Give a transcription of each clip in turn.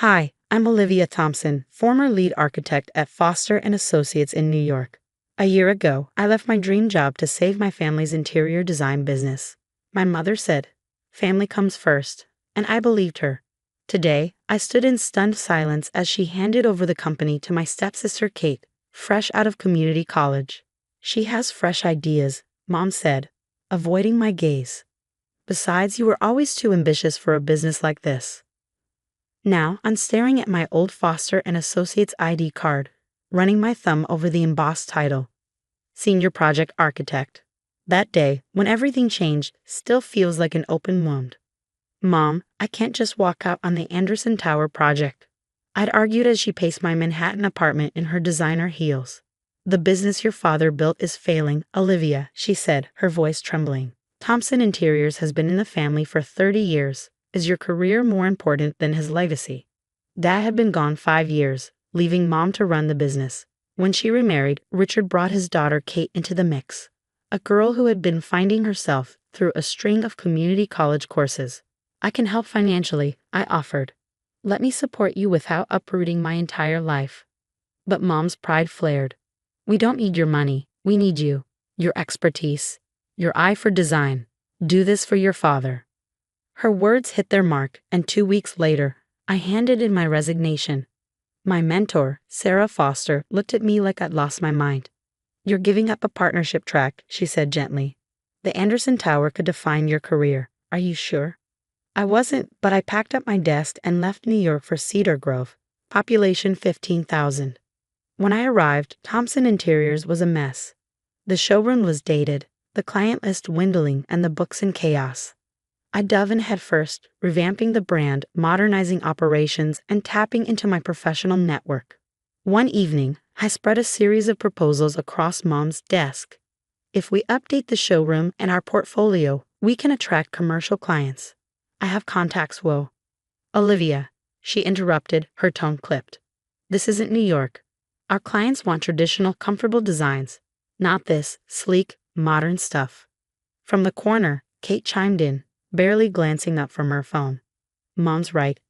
Hi, I'm Olivia Thompson, former lead architect at Foster and Associates in New York. A year ago, I left my dream job to save my family's interior design business. My mother said, "Family comes first," and I believed her. Today, I stood in stunned silence as she handed over the company to my stepsister Kate, fresh out of community college. "She has fresh ideas," Mom said, avoiding my gaze. "Besides, you were always too ambitious for a business like this." Now, I'm staring at my old Foster and Associates ID card, running my thumb over the embossed title, Senior Project Architect. That day, when everything changed, still feels like an open wound. "Mom, I can't just walk out on the Anderson Tower project," I'd argued as she paced my Manhattan apartment in her designer heels. "The business your father built is failing, Olivia," she said, her voice trembling. "Thompson Interiors has been in the family for 30 years. Is your career more important than his legacy?" Dad had been gone 5 years, leaving Mom to run the business. When she remarried, Richard brought his daughter Kate into the mix, a girl who had been finding herself through a string of community college courses. "I can help financially," I offered. "Let me support you without uprooting my entire life." But Mom's pride flared. "We don't need your money. We need you. Your expertise. Your eye for design. Do this for your father." Her words hit their mark, and 2 weeks later, I handed in my resignation. My mentor, Sarah Foster, looked at me like I'd lost my mind. "You're giving up a partnership track," she said gently. "The Anderson Tower could define your career. Are you sure?" I wasn't, but I packed up my desk and left New York for Cedar Grove, population 15,000. When I arrived, Thompson Interiors was a mess. The showroom was dated, the client list dwindling, and the books in chaos. I dove in headfirst, revamping the brand, modernizing operations, and tapping into my professional network. One evening, I spread a series of proposals across Mom's desk. "If we update the showroom and our portfolio, we can attract commercial clients. I have contacts, Wo." "Olivia," she interrupted, her tone clipped. "This isn't New York. Our clients want traditional, comfortable designs, not this sleek, modern stuff." From the corner, Kate chimed in, barely glancing up from her phone. "Mom's right.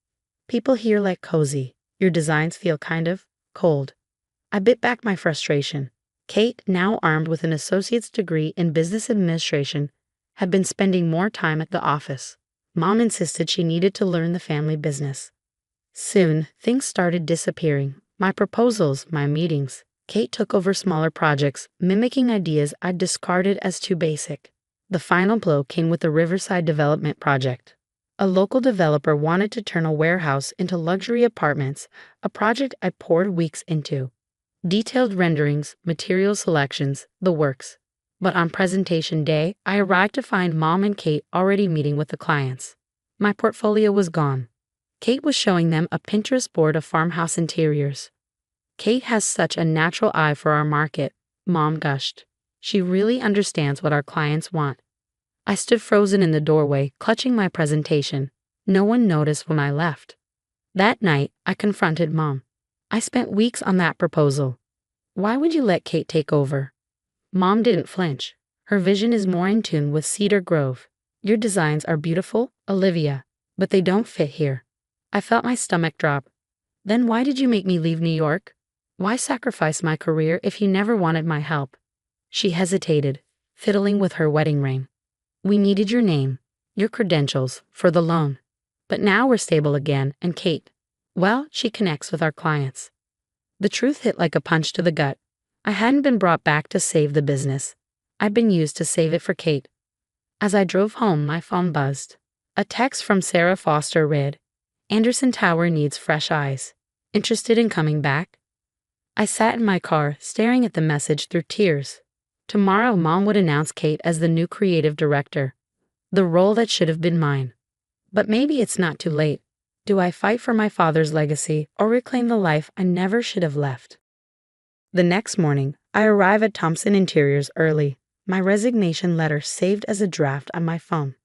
People here like cozy. Your designs feel kind of cold." I bit back my frustration. Kate, now armed with an associate's degree in business administration, had been spending more time at the office. Mom insisted she needed to learn the family business. Soon, things started disappearing. My proposals, my meetings. Kate took over smaller projects, mimicking ideas I'd discarded as too basic. The final blow came with the Riverside Development Project. A local developer wanted to turn a warehouse into luxury apartments, a project I poured weeks into. Detailed renderings, material selections, the works. But on presentation day, I arrived to find Mom and Kate already meeting with the clients. My portfolio was gone. Kate was showing them a Pinterest board of farmhouse interiors. "Kate has such a natural eye for our market," Mom gushed. "She really understands what our clients want." I stood frozen in the doorway, clutching my presentation. No one noticed when I left. That night, I confronted Mom. "I spent weeks on that proposal. Why would you let Kate take over?" Mom didn't flinch. "Her vision is more in tune with Cedar Grove. Your designs are beautiful, Olivia, but they don't fit here." I felt my stomach drop. "Then why did you make me leave New York? Why sacrifice my career if you never wanted my help?" She hesitated, fiddling with her wedding ring. "We needed your name, your credentials, for the loan. But now we're stable again, and Kate, well, she connects with our clients." The truth hit like a punch to the gut. I hadn't been brought back to save the business. I'd been used to save it for Kate. As I drove home, my phone buzzed. A text from Sarah Foster read, "Anderson Tower needs fresh eyes. Interested in coming back?" I sat in my car, staring at the message through tears. Tomorrow, Mom would announce Kate as the new creative director, the role that should have been mine. But maybe it's not too late. Do I fight for my father's legacy or reclaim the life I never should have left? The next morning, I arrive at Thompson Interiors early, my resignation letter saved as a draft on my phone.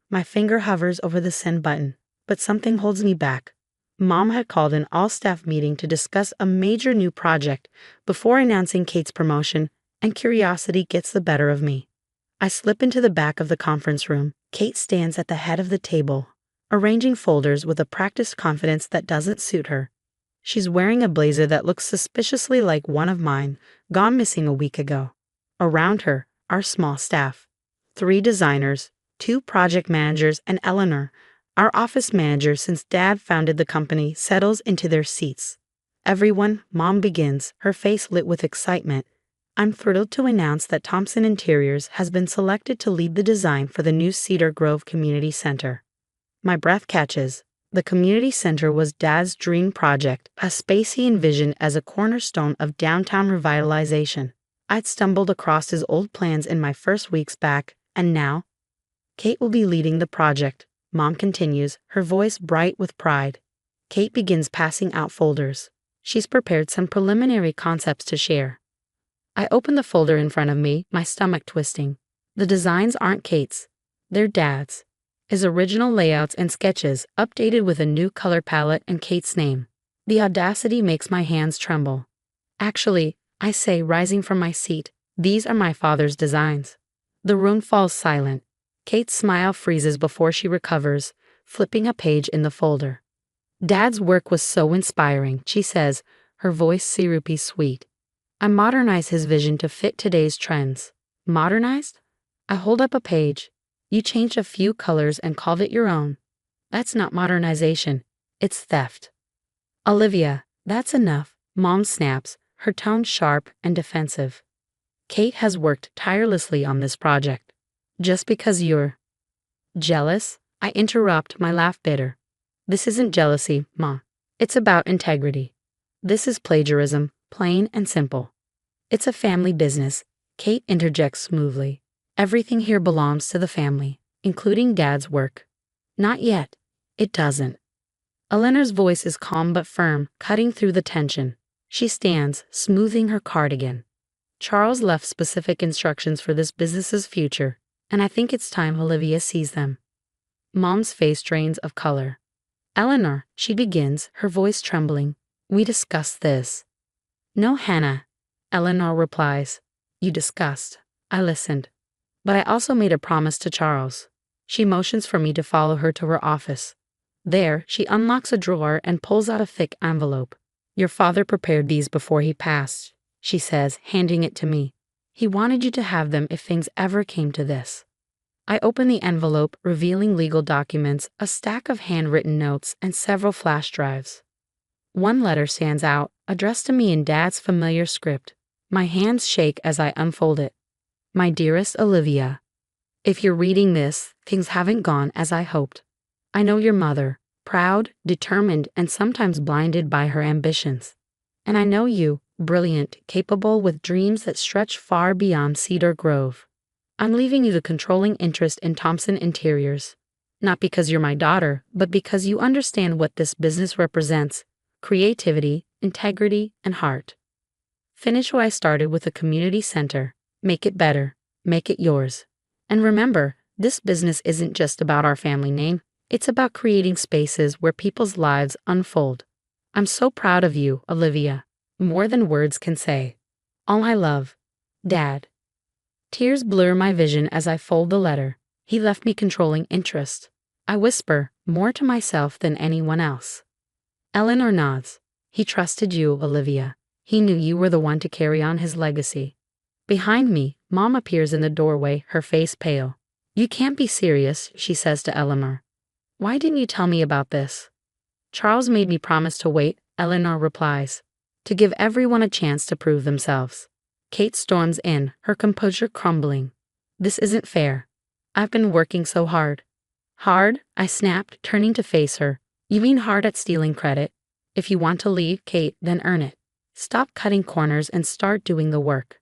My finger hovers over the send button, but something holds me back. Mom had called an all-staff meeting to discuss a major new project before announcing Kate's promotion, and curiosity gets the better of me. I slip into the back of the conference room. Kate stands at the head of the table, arranging folders with a practiced confidence that doesn't suit her. She's wearing a blazer that looks suspiciously like one of mine, gone missing a week ago. Around her, our small staff. 3 designers, 2 project managers, and Eleanor, our office manager since Dad founded the company, settles into their seats. Everyone, Mom begins, her face lit with excitement. I'm thrilled to announce that Thompson Interiors has been selected to lead the design for the new Cedar Grove Community Center. My breath catches. The community center was Dad's dream project, a space he envisioned as a cornerstone of downtown revitalization. I'd stumbled across his old plans in my first weeks back, and now? Kate will be leading the project, Mom continues, her voice bright with pride. Kate begins passing out folders. She's prepared some preliminary concepts to share. I open the folder in front of me, my stomach twisting. The designs aren't Kate's. They're Dad's. His original layouts and sketches, updated with a new color palette and Kate's name. The audacity makes my hands tremble. Actually, I say, rising from my seat, these are my father's designs. The room falls silent. Kate's smile freezes before she recovers, flipping a page in the folder. Dad's work was so inspiring, she says, her voice syrupy sweet. I modernized his vision to fit today's trends. Modernized? I hold up a page. You changed a few colors and called it your own. That's not modernization. It's theft. Olivia, that's enough, Mom snaps, her tone sharp and defensive. Kate has worked tirelessly on this project. Just because you're jealous, I interrupt, my laugh bitter. This isn't jealousy, Ma. It's about integrity. This is plagiarism, plain and simple. It's a family business, Kate interjects smoothly. Everything here belongs to the family, including Dad's work. Not yet. It doesn't. Eleanor's voice is calm but firm, cutting through the tension. She stands, smoothing her cardigan. Charles left specific instructions for this business's future, and I think it's time Olivia sees them. Mom's face drains of color. Eleanor, she begins, her voice trembling. We discussed this. No, Hannah, Eleanor replies. You discussed. I listened. But I also made a promise to Charles. She motions for me to follow her to her office. There, she unlocks a drawer and pulls out a thick envelope. Your father prepared these before he passed, she says, handing it to me. He wanted you to have them if things ever came to this. I open the envelope, revealing legal documents, a stack of handwritten notes, and several flash drives. One letter stands out, addressed to me in Dad's familiar script. My hands shake as I unfold it. My dearest Olivia, if you're reading this, things haven't gone as I hoped. I know your mother, proud, determined, and sometimes blinded by her ambitions. And I know you, brilliant, capable, with dreams that stretch far beyond Cedar Grove. I'm leaving you the controlling interest in Thompson Interiors. Not because you're my daughter, but because you understand what this business represents: creativity, integrity, and heart. Finish what I started with a community center. Make it better. Make it yours. And remember, this business isn't just about our family name. It's about creating spaces where people's lives unfold. I'm so proud of you, Olivia. More than words can say. All I love. Dad. Tears blur my vision as I fold the letter. He left me controlling interest. I whisper, more to myself than anyone else. Eleanor nods. He trusted you, Olivia. He knew you were the one to carry on his legacy. Behind me, Mom appears in the doorway, her face pale. You can't be serious, she says to Eleanor. Why didn't you tell me about this? Charles made me promise to wait, Eleanor replies. To give everyone a chance to prove themselves. Kate storms in, her composure crumbling. This isn't fair. I've been working so hard. Hard? I snapped, turning to face her. You mean hard at stealing credit? If you want to leave, Kate, then earn it. Stop cutting corners and start doing the work.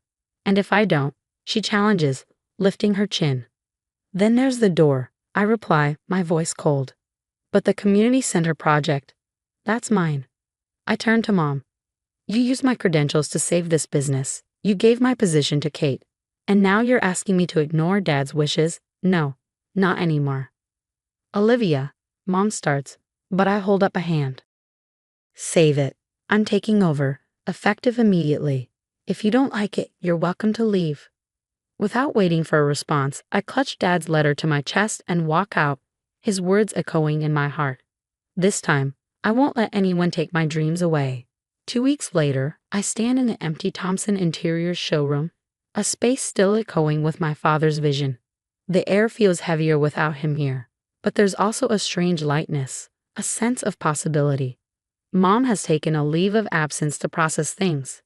And if I don't, she challenges, lifting her chin. Then there's the door, I reply, my voice cold. But the community center project, that's mine. I turn to Mom. You used my credentials to save this business. You gave my position to Kate. And now you're asking me to ignore Dad's wishes? No, not anymore. Olivia, Mom starts, but I hold up a hand. Save it. I'm taking over, effective immediately. If you don't like it, you're welcome to leave. Without waiting for a response, I clutch Dad's letter to my chest and walk out, his words echoing in my heart. This time, I won't let anyone take my dreams away. 2 weeks later, I stand in the empty Thompson Interiors showroom, a space still echoing with my father's vision. The air feels heavier without him here, but there's also a strange lightness, a sense of possibility. Mom has taken a leave of absence to process things.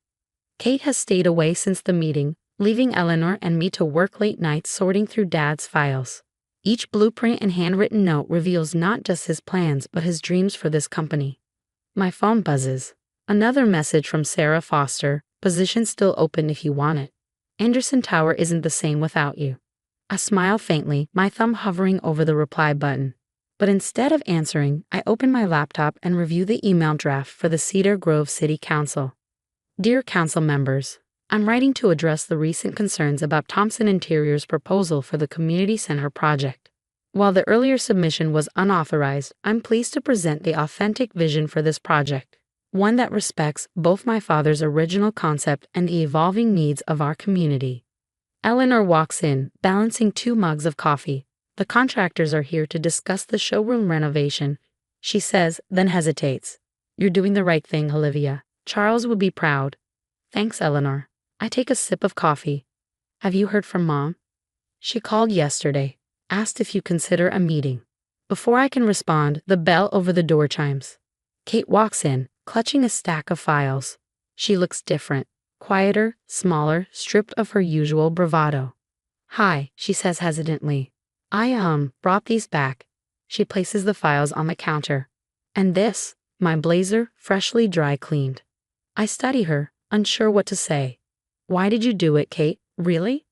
Kate has stayed away since the meeting, leaving Eleanor and me to work late nights sorting through Dad's files. Each blueprint and handwritten note reveals not just his plans but his dreams for this company. My phone buzzes. Another message from Sarah Foster, position still open if you want it. Anderson Tower isn't the same without you. I smile faintly, my thumb hovering over the reply button. But instead of answering, I open my laptop and review the email draft for the Cedar Grove City Council. Dear Council members, I'm writing to address the recent concerns about Thompson Interior's proposal for the Community Center project. While the earlier submission was unauthorized, I'm pleased to present the authentic vision for this project, one that respects both my father's original concept and the evolving needs of our community. Eleanor walks in, balancing 2 mugs of coffee. The contractors are here to discuss the showroom renovation, she says, then hesitates. You're doing the right thing, Olivia. Charles would be proud. Thanks, Eleanor. I take a sip of coffee. Have you heard from Mom? She called yesterday, asked if you consider a meeting. Before I can respond, the bell over the door chimes. Kate walks in, clutching a stack of files. She looks different, quieter, smaller, stripped of her usual bravado. Hi, she says hesitantly. I brought these back. She places the files on the counter. And this, my blazer, freshly dry cleaned. I study her, unsure what to say. Why did you do it, Kate? Really?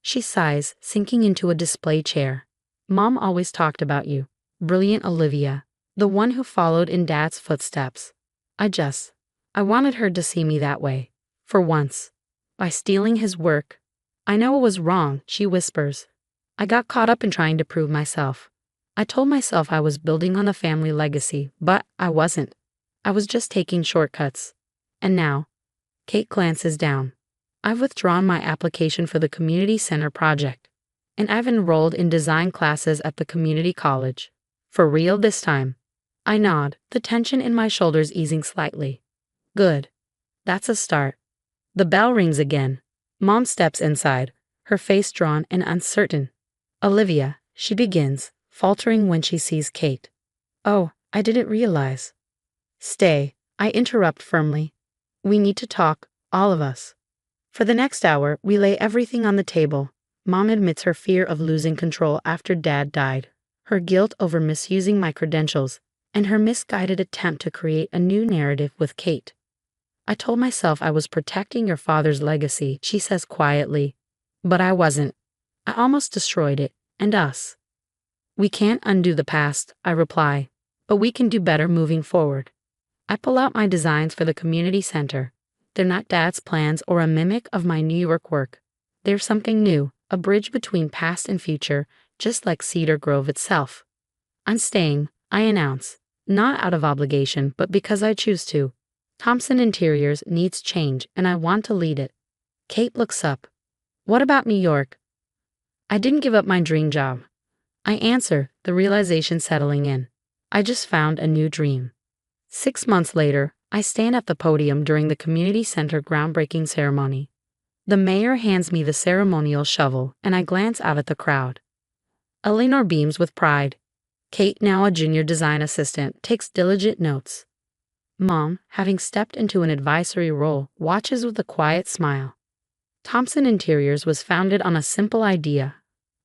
She sighs, sinking into a display chair. Mom always talked about you. Brilliant Olivia, the one who followed in Dad's footsteps. I wanted her to see me that way. For once. By stealing his work. I know it was wrong, she whispers. I got caught up in trying to prove myself. I told myself I was building on a family legacy, but I wasn't. I was just taking shortcuts. And now, Kate glances down. I've withdrawn my application for the community center project, and I've enrolled in design classes at the community college. For real this time. I nod, the tension in my shoulders easing slightly. Good. That's a start. The bell rings again. Mom steps inside, her face drawn and uncertain. Olivia, she begins, faltering when she sees Kate. Oh, I didn't realize. Stay, I interrupt firmly. We need to talk, all of us. For the next hour, we lay everything on the table. Mom admits her fear of losing control after Dad died, her guilt over misusing my credentials, and her misguided attempt to create a new narrative with Kate. I told myself I was protecting your father's legacy, she says quietly. But I wasn't. I almost destroyed it, and us. We can't undo the past, I reply, but we can do better moving forward. I pull out my designs for the community center. They're not Dad's plans or a mimic of my New York work. They're something new, a bridge between past and future, just like Cedar Grove itself. I'm staying, I announce, not out of obligation, but because I choose to. Thompson Interiors needs change, and I want to lead it. Kate looks up. What about New York? I didn't give up my dream job. I answer, the realization settling in. I just found a new dream. 6 months later, I stand at the podium during the community center groundbreaking ceremony. The mayor hands me the ceremonial shovel, and I glance out at the crowd. Eleanor beams with pride. Kate, now a junior design assistant, takes diligent notes. Mom, having stepped into an advisory role, watches with a quiet smile. Thompson Interiors was founded on a simple idea.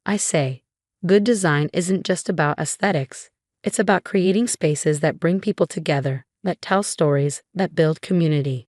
I say, good design isn't just about aesthetics. It's about creating spaces that bring people together, that tell stories, that build community.